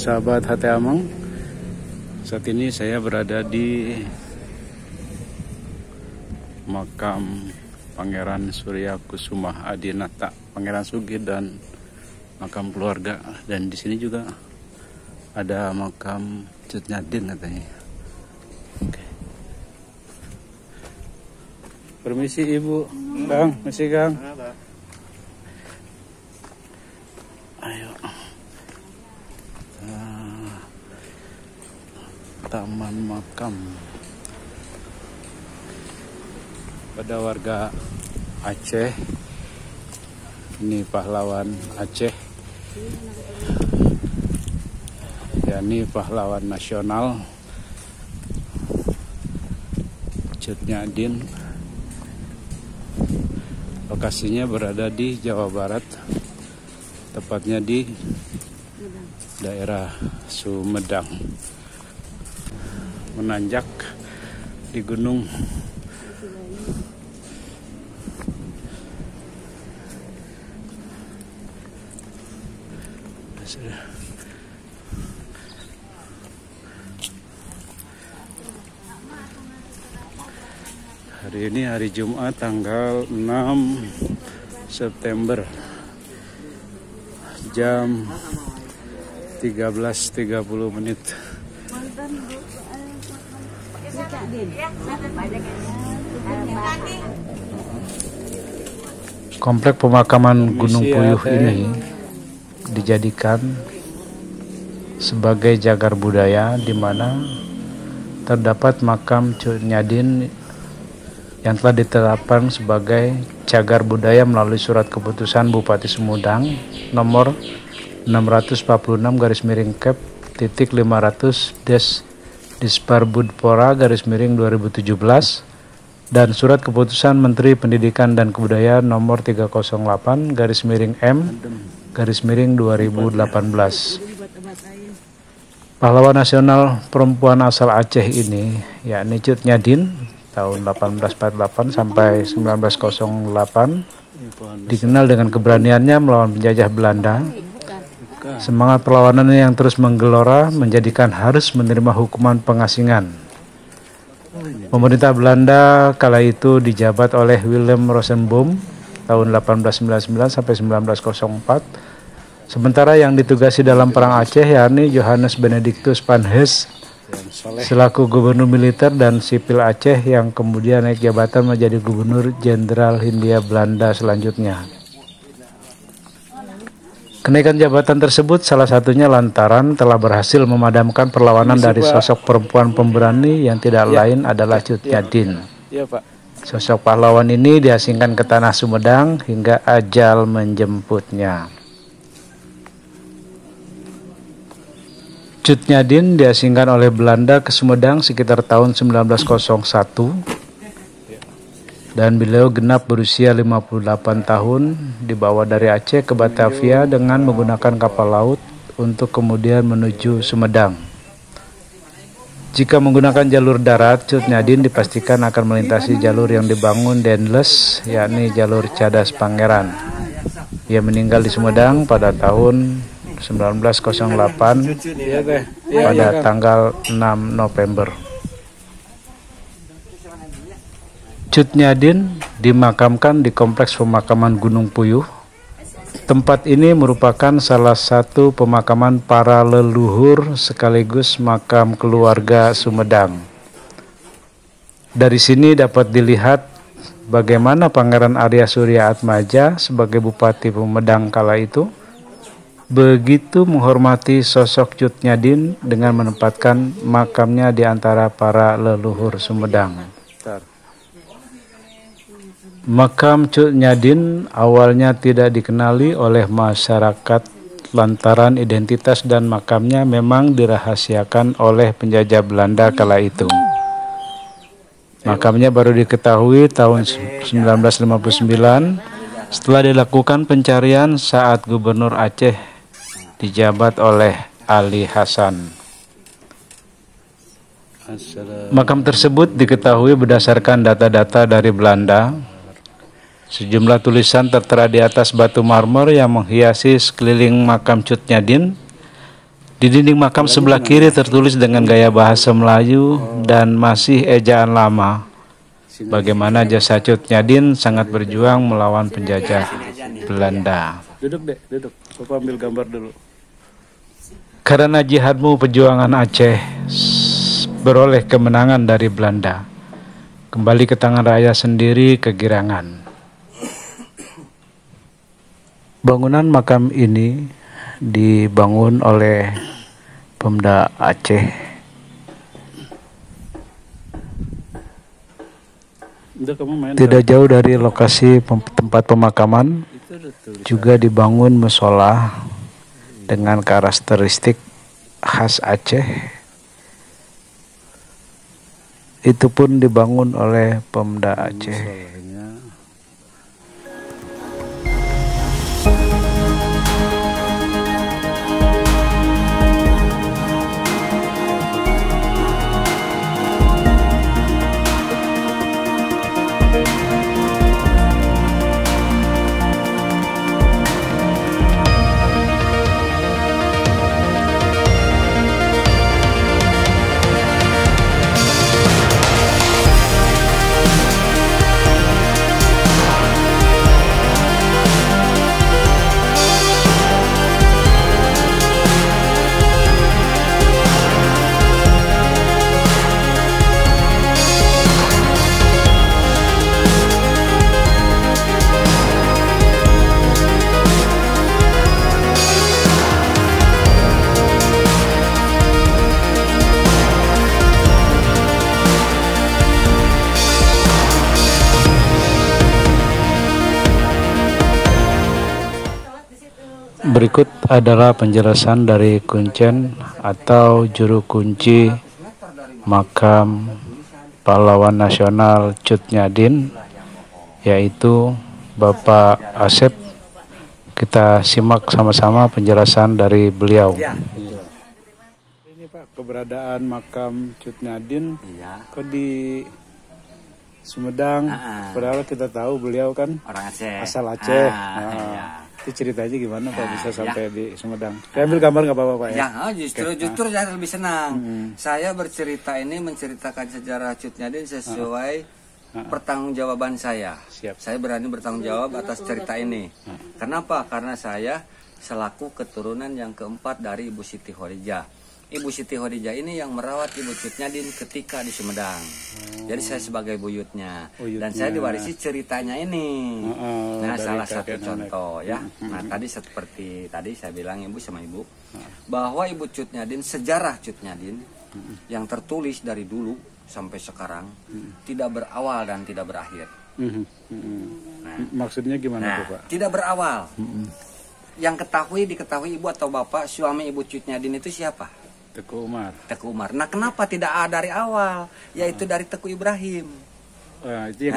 sahabat HT Amang. Saat ini saya berada di makam Pangeran Surya Kusuma Adinata, Pangeran Sugih, dan makam keluarga. Dan di sini juga ada makam Cut Nyadin katanya. Oke. Permisi Ibu, Kang, misi Kang. Ayo. Taman makam pada warga Aceh. Ini pahlawan Aceh, yakni pahlawan nasional Cut Nyadin. Lokasinya berada di Jawa Barat, tepatnya di daerah Sumedang, menanjak di gunung. Hari ini hari Jumat tanggal 6 September jam 13.30. Komplek pemakaman Gunung Puyuh ini dijadikan sebagai jagar budaya, di mana terdapat makam Cut Nyadin yang telah ditetapkan sebagai cagar budaya melalui surat keputusan Bupati Sumedang nomor 646/500-Disparbudpora/2017 dan surat keputusan Menteri Pendidikan dan Kebudayaan nomor 308/2018. Pahlawan nasional perempuan asal Aceh ini, yakni Cut Nyadin, tahun 1848 sampai 1908, dikenal dengan keberaniannya melawan penjajah Belanda. Semangat perlawanannya yang terus menggelora menjadikan harus menerima hukuman pengasingan. Pemerintah Belanda kala itu dijabat oleh Willem Rosenboom tahun 1899 sampai 1904. Sementara yang ditugasi dalam perang Aceh yakni Johannes Benedictus van Hees selaku gubernur militer dan sipil Aceh, yang kemudian naik jabatan menjadi gubernur jenderal Hindia Belanda selanjutnya. Kenaikan jabatan tersebut salah satunya lantaran telah berhasil memadamkan perlawanan dari sosok perempuan pemberani yang tidak lain adalah Cut Nyadin. Sosok pahlawan ini diasingkan ke tanah Sumedang hingga ajal menjemputnya. Cut Nyadin diasingkan oleh Belanda ke Sumedang sekitar tahun 1901 dan beliau genap berusia 58 tahun, dibawa dari Aceh ke Batavia dengan menggunakan kapal laut untuk kemudian menuju Sumedang. Jika menggunakan jalur darat, Cut Nyadin dipastikan akan melintasi jalur yang dibangun Dendles, yakni jalur Cadas Pangeran. Ia meninggal di Sumedang pada tahun 1908 pada tanggal 6 November. Cut Nyadin dimakamkan di Kompleks Pemakaman Gunung Puyuh. Tempat ini merupakan salah satu pemakaman para leluhur sekaligus makam keluarga Sumedang. Dari sini dapat dilihat bagaimana Pangeran Arya Surya Atmaja sebagai Bupati Sumedang kala itu begitu menghormati sosok Cut Nyadin dengan menempatkan makamnya di antara para leluhur Sumedang. Makam Cut Nyadin awalnya tidak dikenali oleh masyarakat lantaran identitas dan makamnya memang dirahasiakan oleh penjajah Belanda kala itu. Makamnya baru diketahui tahun 1959 setelah dilakukan pencarian saat Gubernur Aceh dijabat oleh Ali Hasan. Makam tersebut diketahui berdasarkan data-data dari Belanda. Sejumlah tulisan tertera di atas batu marmer yang menghiasi sekeliling makam Cut Nyadin. Di dinding makam sebelah kiri tertulis dengan gaya bahasa Melayu dan masih ejaan lama. Bagaimana jasa Cut Nyadin sangat berjuang melawan penjajah Belanda. Duduk deh, duduk. Bapak ambil gambar dulu. Karena jihadmu perjuangan Aceh beroleh kemenangan dari Belanda. Kembali ke tangan rakyat sendiri kegirangan. Bangunan makam ini dibangun oleh Pemda Aceh. Tidak jauh dari lokasi tempat pemakaman juga dibangun musola dengan karakteristik khas Aceh. Itu pun dibangun oleh Pemda Aceh. Berikut adalah penjelasan dari kuncen atau juru kunci makam pahlawan nasional Cut Nyadin, yaitu Bapak Asep. Kita simak sama-sama penjelasan dari beliau. Ini Pak, keberadaan makam Cut Nyadin kok di Sumedang, padahal kita tahu beliau kan orang Aceh, asal Aceh. Itu ceritanya gimana Pak bisa sampai di Sumedang? Saya ambil gambar nggak apa-apa Pak ya? Justru saya lebih senang. Saya bercerita ini menceritakan sejarah Cut Nyadin sesuai pertanggungjawaban saya. Saya berani bertanggung jawab atas cerita ini. Kenapa? Karena saya selaku keturunan yang keempat dari Ibu Siti Khadijah. Ibu Siti Khadijah ini yang merawat Ibu Cut Nyadin ketika di Sumedang. Jadi saya sebagai buyutnya. Dan saya diwarisi ceritanya ini. Nah, salah satu contoh ya. Nah, tadi seperti tadi saya bilang Ibu sama Ibu bahwa Ibu Cut Nyadin, sejarah Cut Nyadin yang tertulis dari dulu sampai sekarang tidak berawal dan tidak berakhir. Maksudnya gimana tuh Pak? Tidak berawal. Yang diketahui Ibu atau Bapak suami Ibu Cut Nyadin itu siapa? Teku Umar. Teku Umar. Nah, kenapa tidak ada dari awal? Yaitu dari Teku Ibrahim. Itu yang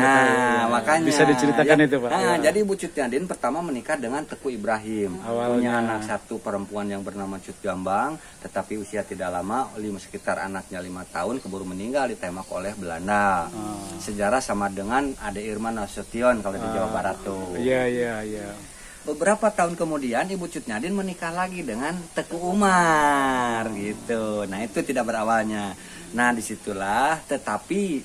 makanya bisa diceritakan ya, itu Pak. Jadi Ibu Cut Nyadin pertama menikah dengan Teku Ibrahim. Punya anak satu perempuan yang bernama Cut Gambang, tetapi usia tidak lama, sekitar anaknya 5 tahun, keburu meninggal ditembak oleh Belanda. Sejarah sama dengan Ade Irman Nasution kalau di Jawa Barat tuh. Iya. Beberapa tahun kemudian Ibu Cut Nyadin menikah lagi dengan Teku Umar gitu. Nah, itu tidak berawalnya. Nah, disitulah tetapi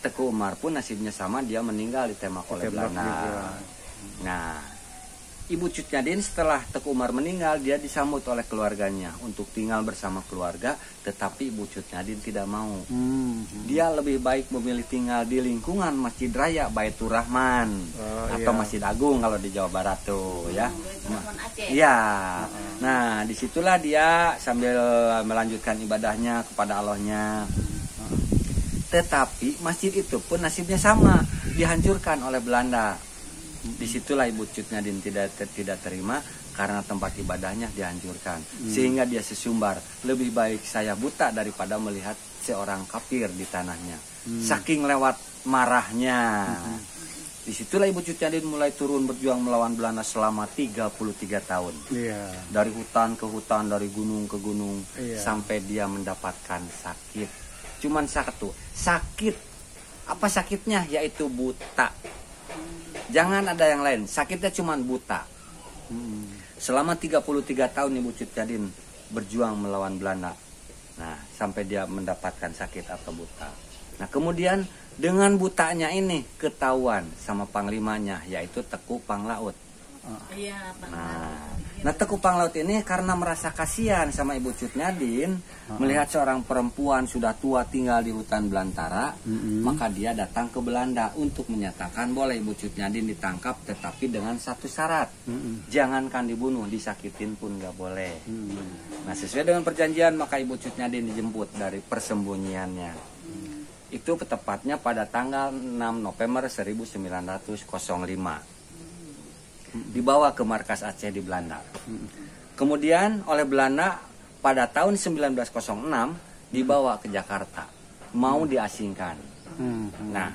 Teku Umar pun nasibnya sama, dia meninggal ditembak oleh Belanda. Nah, Ibu Cut Nyadin setelah Teku Umar meninggal, dia disambut oleh keluarganya untuk tinggal bersama keluarga, tetapi Ibu Cut Nyadin tidak mau. Dia lebih baik memilih tinggal di lingkungan Masjid Raya Baitur Rahman atau Masjid Agung kalau di Jawa Barat tuh ya. Iya. Nah, disitulah dia sambil melanjutkan ibadahnya kepada Allahnya. Tetapi masjid itu pun nasibnya sama, dihancurkan oleh Belanda. Disitulah Ibu Cut Nyadin tidak terima karena tempat ibadahnya dihancurkan. Sehingga dia sesumbar, lebih baik saya buta daripada melihat seorang kafir di tanahnya. Saking lewat marahnya. Disitulah Ibu Cut Nyadin mulai turun berjuang melawan Belanda selama 33 tahun. Dari hutan ke hutan, dari gunung ke gunung, sampai dia mendapatkan sakit. Cuman satu, sakit. Apa sakitnya? Yaitu buta. Jangan ada yang lain, sakitnya cuma buta. Selama 33 tahun Ibu Cut Nyadin berjuang melawan Belanda. Nah, sampai dia mendapatkan sakit atau buta. Nah, kemudian dengan butanya ini ketahuan sama panglimanya, yaitu Teku Panglaut. Iya, Nah, Teku Panglaut ini karena merasa kasihan sama Ibu Cut Nyadin, melihat seorang perempuan sudah tua tinggal di hutan belantara, maka dia datang ke Belanda untuk menyatakan boleh Ibu Cut Nyadin ditangkap, tetapi dengan satu syarat, jangankan dibunuh, disakitin pun nggak boleh. Nah, sesuai dengan perjanjian, maka Ibu Cut Nyadin dijemput dari persembunyiannya. Itu tepatnya pada tanggal 6 November 1905. Dibawa ke markas Aceh di Belanda. Kemudian oleh Belanda pada tahun 1906 dibawa ke Jakarta, mau diasingkan. Nah,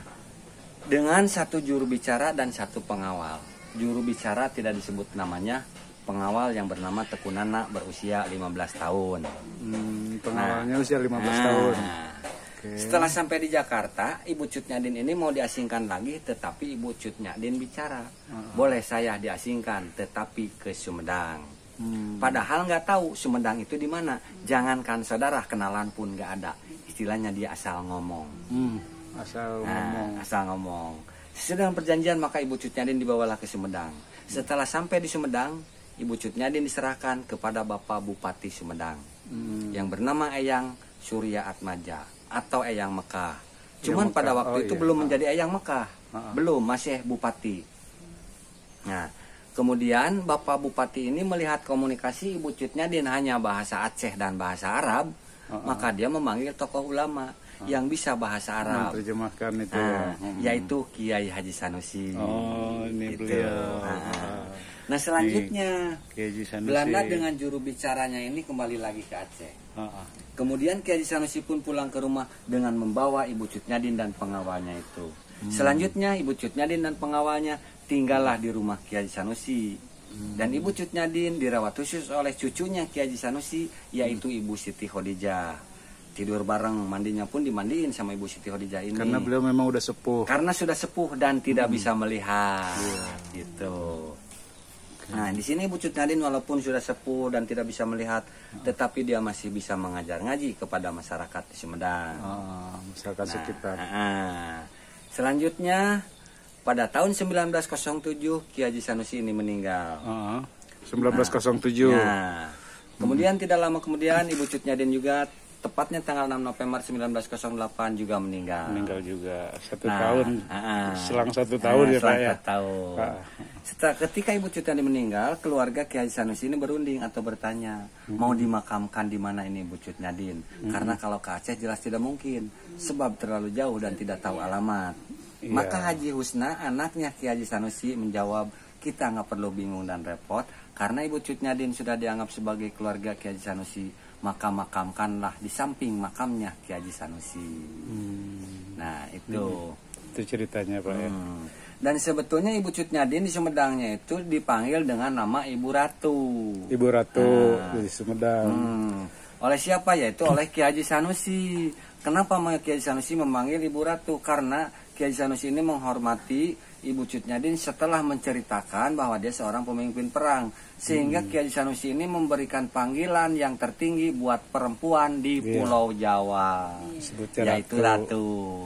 dengan satu juru bicara dan satu pengawal. Juru bicara tidak disebut namanya, pengawal yang bernama Teku Nana berusia 15 tahun. Pengawalnya usia 15 tahun. Setelah sampai di Jakarta, Ibu Cut Nyadin ini mau diasingkan lagi, tetapi Ibu Cut Nyadin bicara, boleh saya diasingkan, tetapi ke Sumedang. Padahal nggak tahu Sumedang itu di mana. Jangankan saudara, kenalan pun nggak ada. Istilahnya dia asal ngomong. Asal ngomong. Sesuai dengan perjanjian, maka Ibu Cut Nyadin dibawalah ke Sumedang. Setelah sampai di Sumedang, Ibu Cut Nyadin diserahkan kepada Bapak Bupati Sumedang, yang bernama Eyang Surya Atmaja atau Eyang Mekah. Cuman pada waktu itu belum menjadi Eyang Mekah, belum, masih bupati. Nah, kemudian Bapak Bupati ini melihat komunikasi Ibu Cut Nyadin hanya bahasa Aceh dan bahasa Arab, maka dia memanggil tokoh ulama yang bisa bahasa Arab, menerjemahkan itu, yaitu Kiai Haji Sanusi. Ini gitu. beliau. Nah, selanjutnya Kiai Sanusi. Belanda dengan juru bicaranya ini kembali lagi ke Aceh. Kemudian Kiai Sanusi pun pulang ke rumah dengan membawa Ibu Cut Nyadin dan pengawalnya itu. Selanjutnya Ibu Cut Nyadin dan pengawalnya tinggallah di rumah Kiai Sanusi. Dan Ibu Cut Nyadin dirawat khusus oleh cucunya Kiai Sanusi, yaitu Ibu Siti Khadijah. Tidur bareng, mandinya pun dimandiin sama Ibu Siti Khadijah ini. Karena beliau memang udah sepuh. Karena sudah sepuh dan tidak bisa melihat, gitu. Nah, di sini Ibu Cut Nyadin walaupun sudah sepuh dan tidak bisa melihat, tetapi dia masih bisa mengajar ngaji kepada masyarakat di Sumedang. Masyarakat sekitar. Selanjutnya pada tahun 1907 Kiai Haji Sanusi ini meninggal. 1907. Kemudian tidak lama kemudian Ibu Cut Nyadin juga tepatnya tanggal 6 November 1908 juga meninggal. Meninggal juga 1 tahun. Selang 1 tahun ya Pak ya. Selang 1 tahun. Setelah ketika Ibu Cut Nyadin meninggal, keluarga Kiai Sanusi ini berunding atau bertanya, mau dimakamkan di mana ini Ibu Cut Nyadin? Karena kalau ke Aceh jelas tidak mungkin, sebab terlalu jauh dan tidak tahu alamat. Maka Haji Husna, anaknya Kiai Haji Sanusi, menjawab, kita nggak perlu bingung dan repot, karena Ibu Cut Nyadin sudah dianggap sebagai keluarga Kiai Haji Sanusi, maka makamkanlah di samping makamnya Kiai Haji Sanusi. Nah, itu ceritanya Pak ya. Dan sebetulnya Ibu Cut Nyadin di Sumedangnya itu dipanggil dengan nama Ibu Ratu. Ibu Ratu di Sumedang. Oleh siapa? Yaitu oleh Kiai Haji Sanusi. Kenapa Kiai Haji Sanusi memanggil Ibu Ratu? Karena Kiai Haji Sanusi ini menghormati Ibu Cut Nyadin setelah menceritakan bahwa dia seorang pemimpin perang. Sehingga Kiai Haji Sanusi ini memberikan panggilan yang tertinggi buat perempuan di Pulau Jawa. Yaitu Ratu.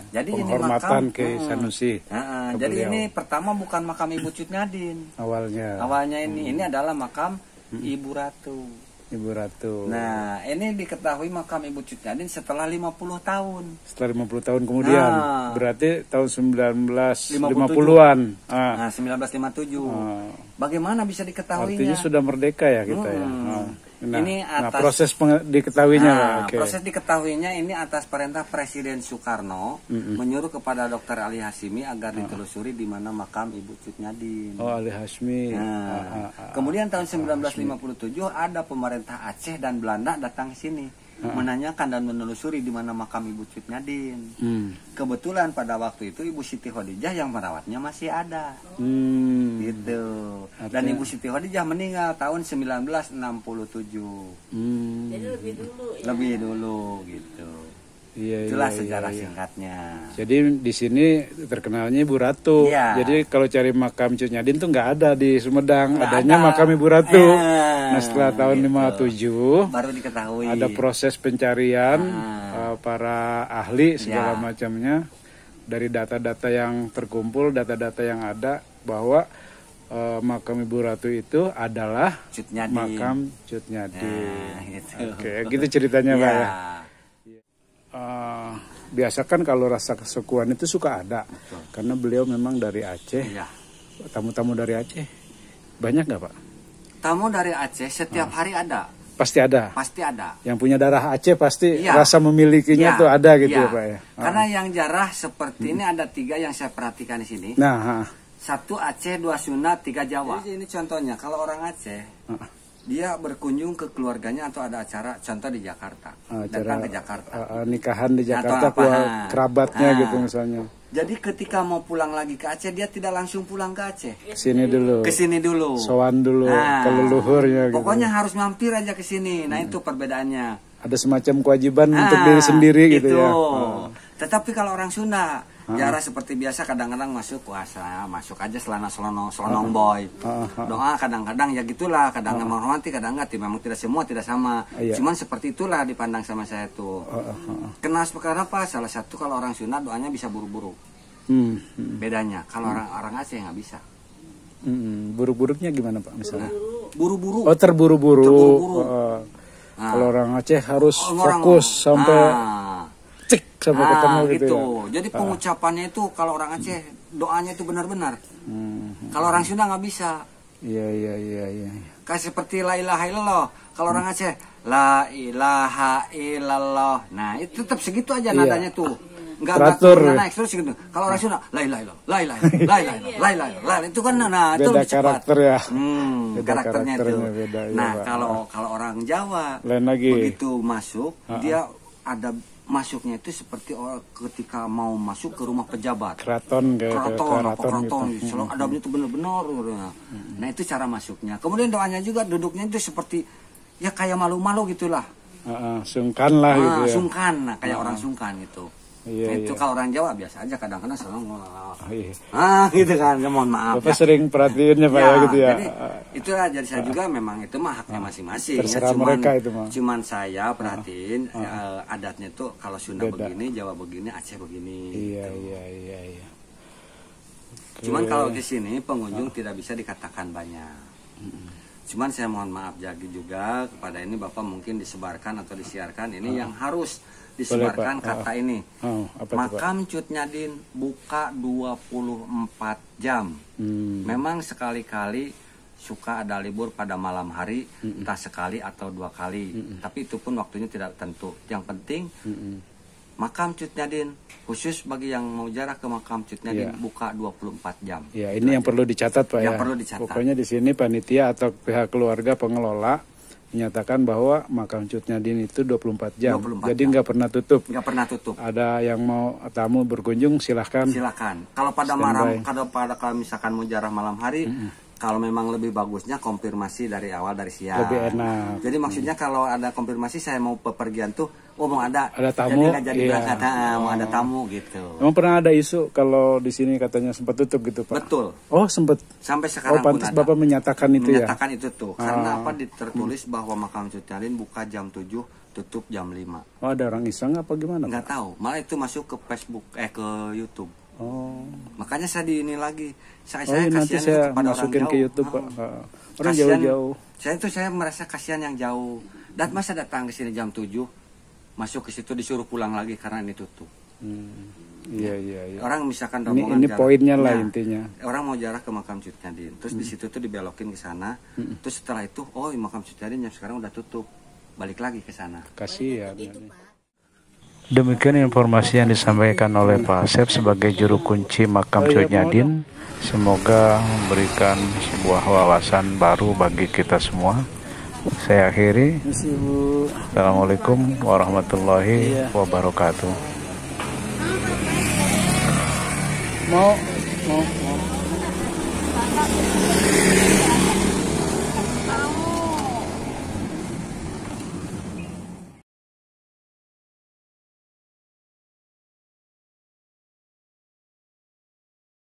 Jadi penghormatan ke Sanusi. Jadi ini pertama bukan makam Ibu Cut Nyadin. Awalnya ini adalah makam Ibu Ratu. Ibu Ratu. Nah, ini diketahui makam Ibu Cut Nyadin setelah 50 tahun. Setelah 50 tahun kemudian. Berarti tahun 1950-an. 1957. Bagaimana bisa diketahuinya? Artinya sudah merdeka ya kita ya. Ini atas proses diketahuinya. Proses diketahuinya ini atas perintah Presiden Soekarno menyuruh kepada Dr. Ali Hashimi agar ditelusuri di mana makam Ibu Cut Nyadin. Ali Hashimi. Kemudian tahun 1957 ada pemerintah Aceh dan Belanda datang ke sini menanyakan dan menelusuri di mana makam Ibu Cut Nyadin. Kebetulan pada waktu itu Ibu Siti Khadijah yang merawatnya masih ada. Gitu. Dan Ibu Siti Khadijah meninggal tahun 1967. Jadi lebih dulu ya. Lebih dulu gitu. Iya, Itulah iya, sejarah iya. singkatnya. Jadi di sini terkenalnya Ibu Ratu. Iya. Jadi kalau cari makam Cut Nyadin tuh nggak ada di Sumedang, Nggak adanya ada. makam Ibu Ratu. Nah setelah tahun Gitu. 57 Baru diketahui. ada proses pencarian para ahli segala Ya. macamnya dari data-data yang terkumpul, data-data yang ada bahwa makam Ibu Ratu itu adalah Cut Nyadin. makam Cut Nyadin. Nah, gitu. Oke, gitu ceritanya Pak Iya. ya. Biasa kan kalau rasa kesukuan itu suka ada, karena beliau memang dari Aceh. Iya. Tamu-tamu dari Aceh banyak nggak Pak? Tamu dari Aceh setiap hari ada, Pasti ada. pasti ada. Yang punya darah Aceh pasti Iya. rasa memilikinya Iya, tuh ada gitu iya. ya Pak ya. Karena yang jarah seperti ini ada 3 yang saya perhatikan di sini. Nah, 1 Aceh, 2 Sunda, 3 Jawa. Jadi ini contohnya, kalau orang Aceh, dia berkunjung ke keluarganya atau ada acara, contoh di Jakarta, datang ke Jakarta. Nikahan di Atau Jakarta, apa, kerabatnya nah. gitu misalnya. Jadi ketika mau pulang lagi ke Aceh, dia tidak langsung pulang ke Aceh. Sini dulu. Ke sini dulu. Sowan dulu Nah, ke leluhurnya gitu. Pokoknya harus mampir aja ke sini. Nah, itu perbedaannya. Ada semacam kewajiban untuk diri sendiri gitu ya. Tetapi kalau orang Sunda, jarah seperti biasa, kadang-kadang masuk puasa, masuk aja selana selonong boy. Doa kadang-kadang ya gitulah, kadang menghormati, kadang enggak. Memang tidak semua tidak sama. Iya. Cuman seperti itulah dipandang sama saya tuh. Kenal perkara apa? Salah satu kalau orang Sunda doanya bisa buru-buru. Bedanya kalau orang Aceh nggak bisa. Buruk-buruknya gimana Pak misalnya? Buru-buru. Oh terburu-buru. Terburu-buru. Kalau orang Aceh harus Orang- fokus sampai cek sampai ketemu gitu ya. Jadi pengucapannya itu kalau orang Aceh doanya itu benar-benar. Kalau orang Sunda nggak bisa. Iya. Kayak seperti la ilaha illallah. Kalau orang Aceh la ilaha illallah. Nah, itu tetap segitu aja Iya. nadanya tuh. Enggak Teratur. naik terus segitu. Kalau orang Sunda la ilaha illallah, la ilaha illallah, la ilaha illallah, la ilaha illallah. Itu kan nah itu Beda lebih cepat. karakter ya. Beda karakternya itu. karakternya beda, iya, Nah, Pak. kalau orang Jawa Lain lagi. begitu masuk, dia ada masuknya itu seperti ketika mau masuk ke rumah pejabat. Keraton kayak Keraton gitu. selalu adabnya itu benar-benar. Nah, itu cara masuknya. Kemudian doanya juga duduknya itu seperti ya kayak malu-malu gitulah. Sungkan lah gitu ya. Sungkan, nah, kayak orang sungkan gitu. Iya, Nah, itu iya. kalau orang Jawa biasa aja, kadang-kadang selalu Iya. gitu kan, mohon maaf. Bapak sering perhatiinnya Pak ya gitu ya. Jadi itulah, jadi saya juga memang itu mah haknya masing-masing. Terserah mereka itu mah. Cuman saya perhatiin adatnya itu kalau Sunda Beda. begini, Jawa begini, Aceh begini. Iya. Cuman kalau di sini pengunjung tidak bisa dikatakan banyak. Cuman saya mohon maaf juga kepada ini Bapak mungkin disebarkan atau disiarkan ini yang harus disebarkan Boleh, Pak. kata ini. Apa tuh, Pak? Makam Cut Nyadin buka 24 jam. Memang sekali-kali suka ada libur pada malam hari, entah sekali atau 2 kali. Tapi itu pun waktunya tidak tentu. Yang penting makam Cut Nyadin khusus bagi yang mau ziarah ke makam Cut Nyadin buka 24 jam. Ya, ini yang perlu dicatat Pak Yang ya. perlu dicatat. Pokoknya di sini panitia atau pihak keluarga pengelola menyatakan bahwa makam Cut Nyadin itu 24 jam. 24 Jadi jam. nggak pernah tutup. Nggak pernah tutup. Ada yang mau tamu berkunjung silahkan. Silakan. Kalau pada Standby. kalau misalkan mau jarah malam hari, kalau memang lebih bagusnya konfirmasi dari awal dari siang. Lebih enak. Jadi maksudnya kalau ada konfirmasi saya mau bepergian tuh, mau ada tamu, jadi nggak jadi iya. berangkat, mau ada tamu gitu. Emang pernah ada isu kalau di sini katanya sempat tutup gitu Pak? Betul. Oh sempat. Sampai Oh sekarang pun pantas ada. Bapak menyatakan itu ya. Menyatakan itu tuh. Karena apa tertulis bahwa makam Cut Nyadin buka jam 7, tutup jam 5. Oh ada orang iseng apa gimana? Pak? Nggak tahu. Malah itu masuk ke Facebook, ke YouTube. Oh. Makanya saya di ini lagi. Saya Nanti kasihan saya kepada orang masukin jauh. ke YouTube Pak. Orang Kasihan. jauh-jauh. Saya merasa kasihan yang jauh. Dan masa datang ke sini jam 7, masuk ke situ disuruh pulang lagi karena ini tutup. Iya. Orang misalkan Ini rombongan jarah- poinnya lah Nah, intinya. Orang mau jarah ke makam Cut Nyadin, terus di situ tuh dibelokin ke sana. Terus setelah itu, oh makam Cut Nyadin yang sekarang udah tutup. Balik lagi ke sana. Kasihan. Demikian informasi yang disampaikan oleh Pak Asep sebagai juru kunci makam Cut Nyadin. Semoga memberikan sebuah wawasan baru bagi kita semua. Saya akhiri. Assalamualaikum warahmatullahi wabarakatuh. Mau